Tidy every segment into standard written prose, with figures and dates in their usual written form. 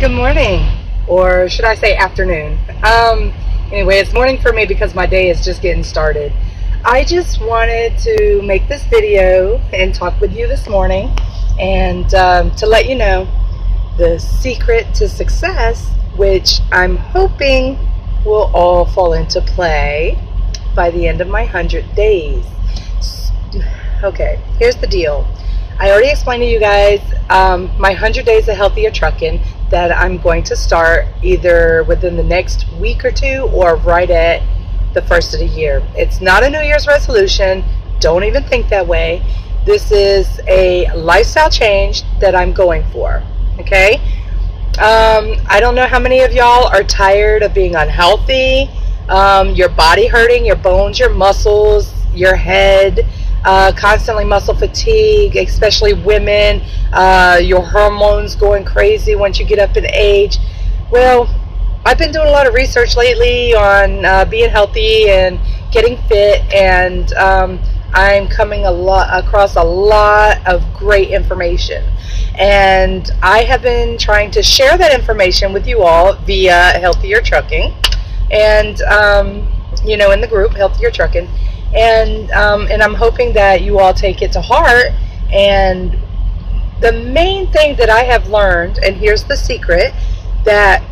Good morning, or should I say afternoon. Anyway, it's morning for me because my day is just getting started. I just wanted to make this video and talk with you this morning and to let you know the secret to success, which I'm hoping will all fall into play by the end of my 100 days. Okay, here's the deal. I already explained to you guys my 100 days of healthier trucking that I'm going to start either within the next week or two or right at the first of the year. It's not a New Year's resolution. Don't even think that way. This is a lifestyle change that I'm going for. Okay? I don't know how many of y'all are tired of being unhealthy, your body hurting, your bones, your muscles, your head, constantly muscle fatigue, especially women, your hormones going crazy once you get up in age. Well, I've been doing a lot of research lately on being healthy and getting fit, and I'm coming across a lot of great information. And I have been trying to share that information with you all via Healthier Trucking, and in the group Healthier Trucking. And I'm hoping that you all take it to heart. And the main thing that I have learned, and here's the secret, that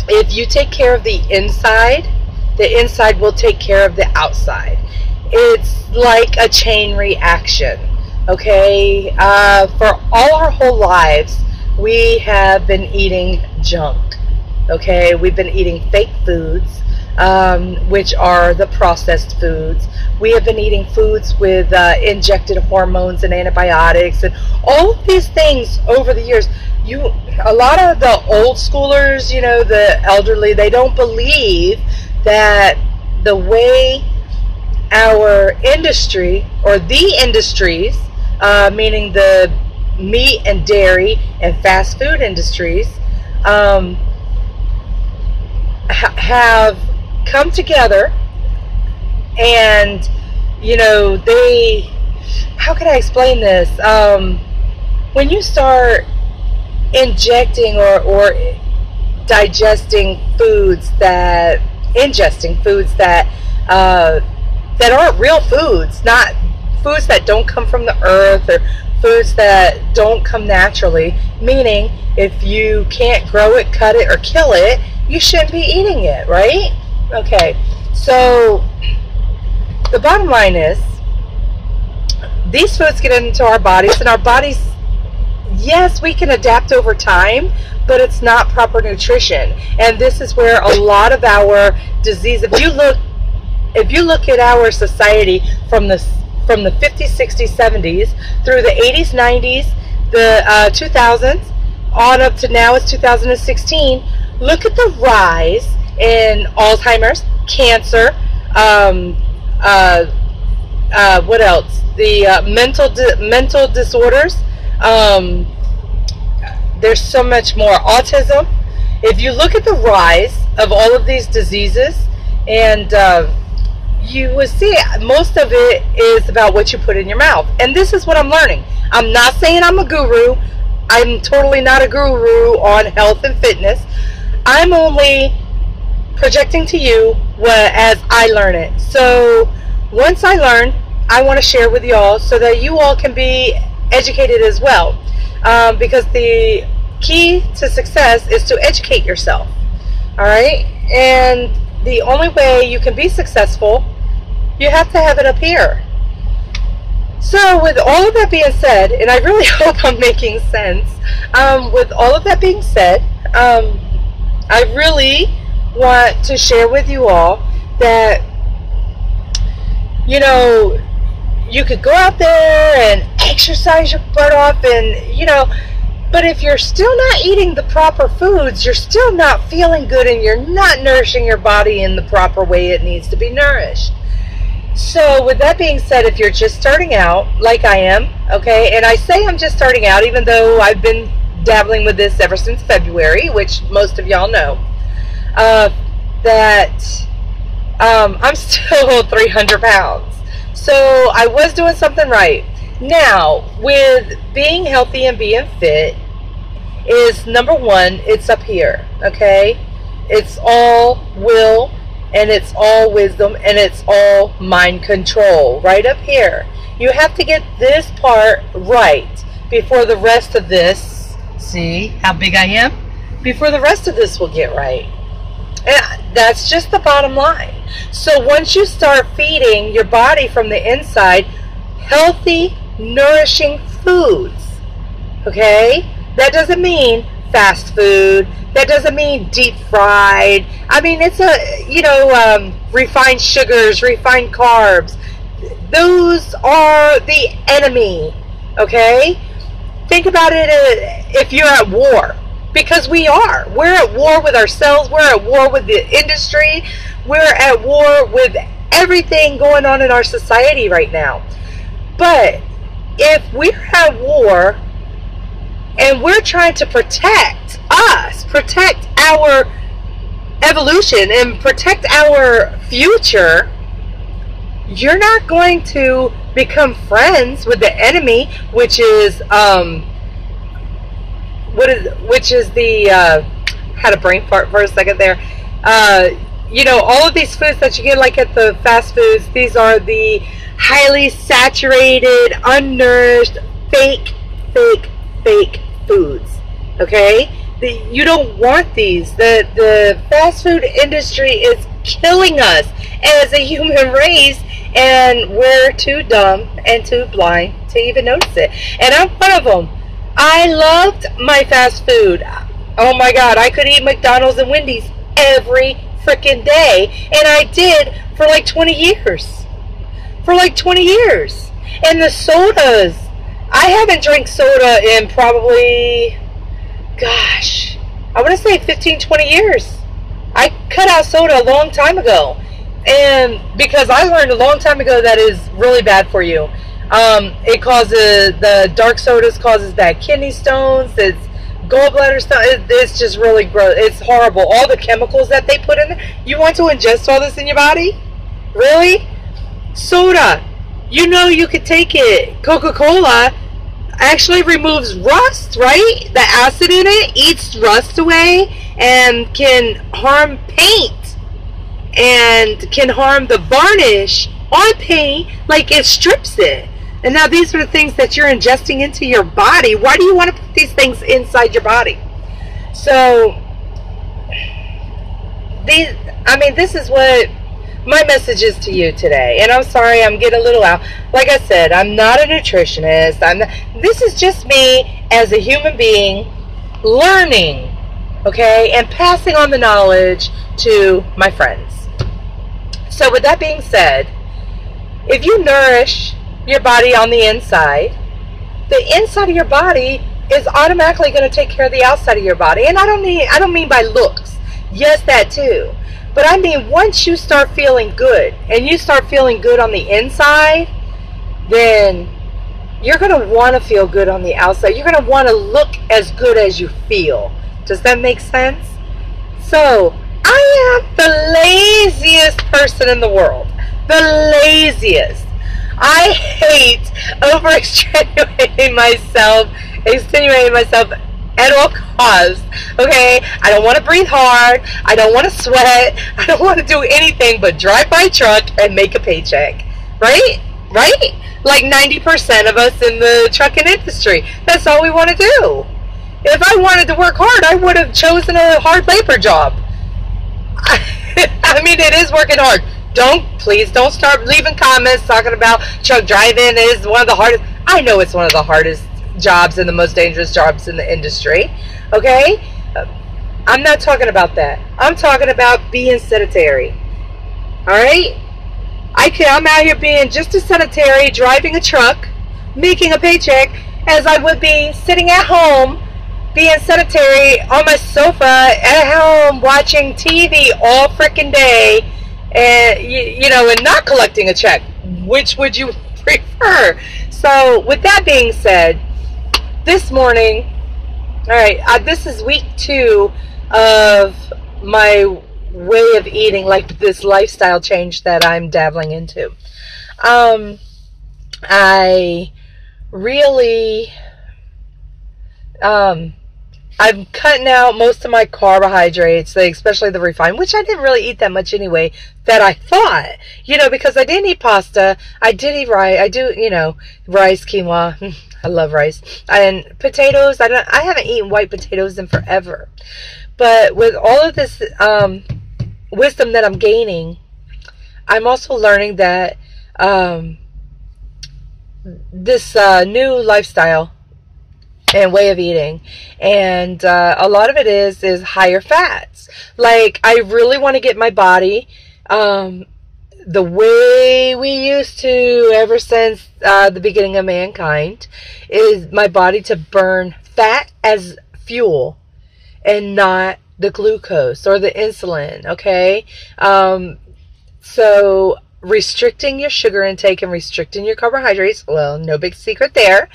if you take care of the inside will take care of the outside. It's like a chain reaction. Okay, for all our whole lives, we have been eating junk. Okay, we've been eating fake foods, which are the processed foods. We have been eating foods with injected hormones and antibiotics and all of these things over the years. A lot of the old schoolers, the elderly, they don't believe that the way our industry, or the industries, meaning the meat and dairy and fast food industries, have come together, and how can I explain this? When you start injecting or ingesting foods that aren't real foods, not foods that don't come from the earth, or foods that don't come naturally, meaning if you can't grow it, cut it, or kill it, you shouldn't be eating it, right? Okay, so the bottom line is, these foods get into our bodies, and our bodies, yes, we can adapt over time, but it's not proper nutrition. And this is where a lot of our disease, if you look at our society from the 50s, 60s, 70s, through the 80s, 90s, the 2000s, on up to now, it's 2016, look at the rise in Alzheimer's, cancer, what else? The mental disorders. There's so much more. Autism. If you look at the rise of all of these diseases, and you will see most of it is about what you put in your mouth. And this is what I'm learning. I'm not saying I'm a guru. I'm totally not a guru on health and fitness. I'm only projecting to you as I learn it. So once I learn, I want to share with you all so that you all can be educated as well. Because the key to success is to educate yourself. Alright? And the only way you can be successful, you have to have it up here. So with all of that being said, and I really hope I'm making sense, with all of that being said, I really want to share with you all that, you could go out there and exercise your butt off, and, but if you're still not eating the proper foods, you're still not feeling good, and you're not nourishing your body in the proper way it needs to be nourished. So with that being said, if you're just starting out, like I am, okay, and I say I'm just starting out, even though I've been dabbling with this ever since February, which most of y'all know, that I'm still 300 pounds. So I was doing something right. Now, with being healthy and being fit, is, number one, it's up here, okay? It's all will, and it's all wisdom, and it's all mind control, right up here. You have to get this part right before the rest of this, see how big I am? Before the rest of this will get right. And that's just the bottom line. So once you start feeding your body from the inside healthy, nourishing foods, okay? That doesn't mean fast food. That doesn't mean deep fried. I mean, it's refined sugars, refined carbs. Those are the enemy, okay? Think about it if you're at war, because we are. We're at war with ourselves. We're at war with the industry. We're at war with everything going on in our society right now. But if we're at war and we're trying to protect us, protect our evolution, and protect our future, you're not going to become friends with the enemy, which is had a brain fart for a second there. All of these foods that you get like at the fast foods, these are the highly saturated, unnourished, fake foods, okay? You don't want these. The fast food industry is killing us as a human race, and we're too dumb and too blind to even notice it. And I'm one of them. I loved my fast food. Oh my God, I could eat McDonald's and Wendy's every freaking day, and I did for like 20 years. And the sodas, I haven't drank soda in probably, gosh, I want to say 15, 20 years. I cut out soda a long time ago. And because I learned a long time ago that is really bad for you. It causes, the dark sodas causes bad kidney stones. It's gallbladder stone. It's just really gross. It's horrible. All the chemicals that they put in there. You want to ingest all this in your body? Really? Soda. You know you could take it. Coca-Cola actually removes rust, right? The acid in it eats rust away and can harm paint and can harm the varnish on paint, like it strips it. And now these are the things that you're ingesting into your body. Why do you want to put these things inside your body? So this is what my message is to you today. And I'm sorry, I'm getting a little out. Like I said, I'm not a nutritionist. This is just me as a human being learning, okay, and passing on the knowledge to my friends. So with that being said, if you nourish your body on the inside, the inside of your body is automatically going to take care of the outside of your body. And I don't mean by looks. Yes, that too. But I mean, once you start feeling good, and you start feeling good on the inside, then you're going to want to feel good on the outside. You're going to want to look as good as you feel. Does that make sense? So, I am the laziest person in the world. The laziest. I hate extenuating myself at all costs, okay? I don't want to breathe hard. I don't want to sweat. I don't want to do anything but drive my truck and make a paycheck, right? Right? Like 90% of us in the trucking industry. That's all we want to do. If I wanted to work hard, I would have chosen a hard labor job. I mean, it is working hard. Please don't start leaving comments talking about truck driving is one of the hardest. I know it's one of the hardest jobs and the most dangerous jobs in the industry, okay? I'm not talking about that. I'm talking about being sedentary, all right? I'm out here being just as sedentary, driving a truck, making a paycheck, as I would be sitting at home, being sedentary on my sofa at home, watching TV all freaking day, and and not collecting a check. Which would you prefer? So with that being said, this morning, all right, this is week 2 of my way of eating, like this lifestyle change that I'm dabbling into. I really I'm cutting out most of my carbohydrates, like especially the refined, which I didn't really eat that much anyway, that I thought, because I didn't eat pasta. I did eat rice. I do, rice, quinoa. I love rice. And potatoes. I haven't eaten white potatoes in forever. But with all of this wisdom that I'm gaining, I'm also learning that this new lifestyle and way of eating, and a lot of it is higher fats. Like, I really want to get my body the way we used to ever since the beginning of mankind, is my body to burn fat as fuel and not the glucose or the insulin. Okay, so restricting your sugar intake and restricting your carbohydrates, well, no big secret there,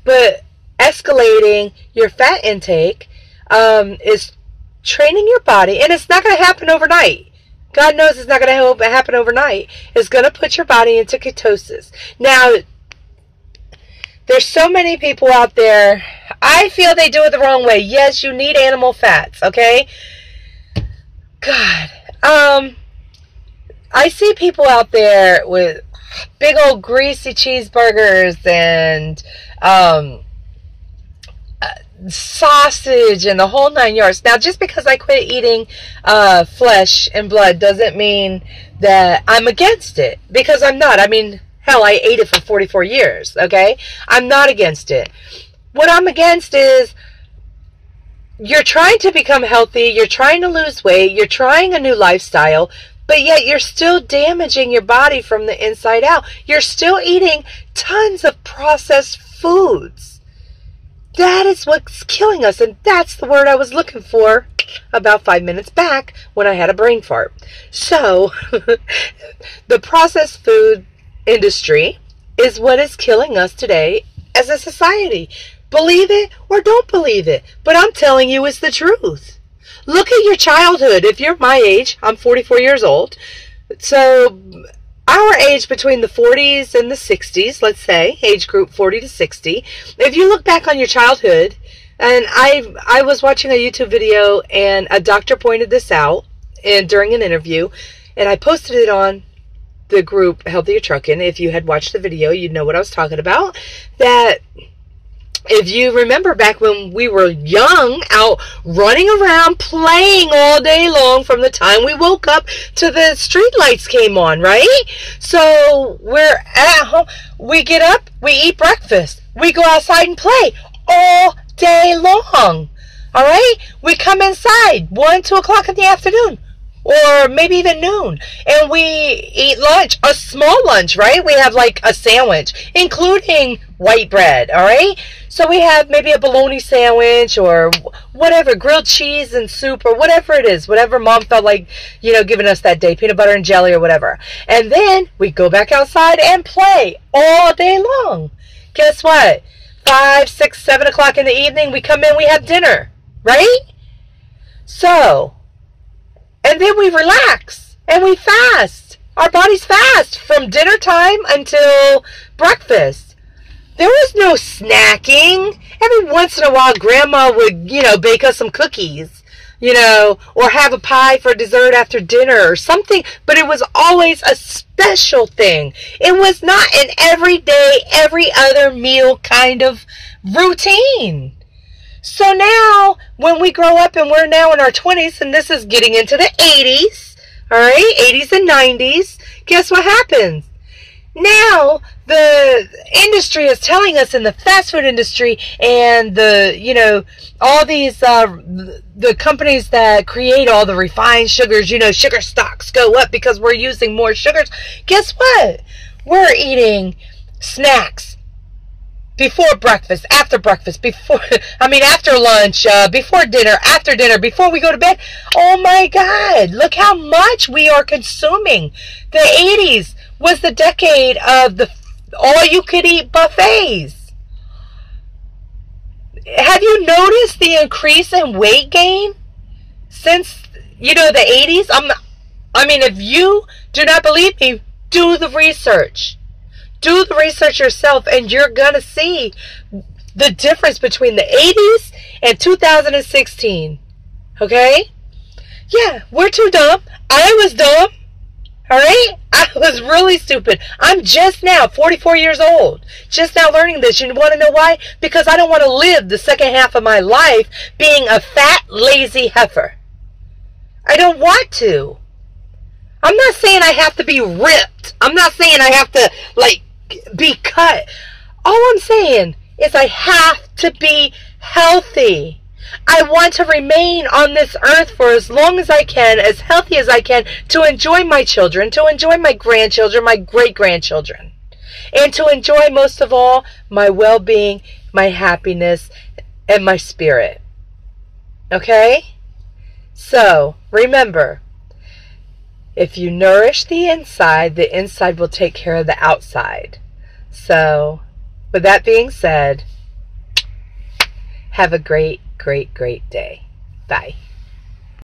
but escalating your fat intake is training your body, and it's not going to happen overnight. God knows it's not going to happen overnight. It's going to put your body into ketosis. Now, there's so many people out there, I feel they do it the wrong way. Yes, you need animal fats, okay? God. I see people out there with big old greasy cheeseburgers and sausage and the whole 9 yards. Now, just because I quit eating flesh and blood doesn't mean that I'm against it, because I'm not. I mean, hell, I ate it for 44 years, okay? I'm not against it. What I'm against is you're trying to become healthy, you're trying to lose weight, you're trying a new lifestyle, but yet you're still damaging your body from the inside out. You're still eating tons of processed foods. That is what's killing us, and that's the word I was looking for about 5 minutes back when I had a brain fart. So, the processed food industry is what is killing us today as a society. Believe it or don't believe it, but I'm telling you it's the truth. Look at your childhood. If you're my age, I'm 44 years old, so our age between the 40s and the 60s, let's say, age group 40 to 60, if you look back on your childhood, and I was watching a YouTube video, and a doctor pointed this out during an interview, and I posted it on the group Healthier Truckin'. If you had watched the video, you'd know what I was talking about. That if you remember back when we were young, out running around, playing all day long from the time we woke up to the street lights came on, right? So we're at home, we get up, we eat breakfast, we go outside and play all day long, all right? We come inside 1, 2 o'clock in the afternoon, or maybe even noon, and we eat lunch, a small lunch, right? We have like a sandwich, including white bread, all right? So we have maybe a bologna sandwich or whatever, grilled cheese and soup or whatever it is, whatever mom felt like, giving us that day, peanut butter and jelly or whatever. And then we go back outside and play all day long. Guess what? 5, 6, 7 o'clock in the evening, we come in, we have dinner, right? So, and then we relax and we fast. Our bodies fast from dinner time until breakfast. There was no snacking. Every once in a while, Grandma would, bake us some cookies, or have a pie for dessert after dinner or something. But it was always a special thing. It was not an everyday, every other meal kind of routine. So now, when we grow up and we're now in our 20s, and this is getting into the 80s, all right, 80s and 90s, guess what happens? Now, the industry is telling us, in the fast food industry and the, all these, the companies that create all the refined sugars, sugar stocks go up because we're using more sugars. Guess what? We're eating snacks before breakfast, after breakfast, after lunch, before dinner, after dinner, before we go to bed. Oh my God, look how much we are consuming. The 80s was the decade of the all-you-could-eat buffets. Have you noticed the increase in weight gain since, the 80s? If you do not believe me, do the research. Do the research yourself, and you're going to see the difference between the 80s and 2016. Okay? Yeah, we're too dumb. I was dumb. Alright? I was really stupid. I'm just now 44 years old. Just now learning this. You want to know why? Because I don't want to live the second half of my life being a fat, lazy heifer. I don't want to. I'm not saying I have to be ripped. I'm not saying I have to, be cut. All I'm saying is I have to be healthy. I want to remain on this earth for as long as I can, as healthy as I can, to enjoy my children, to enjoy my grandchildren, my great-grandchildren, and to enjoy, most of all, my well-being, my happiness, and my spirit. Okay? So, remember, if you nourish the inside will take care of the outside. So, with that being said, have a great day. Bye.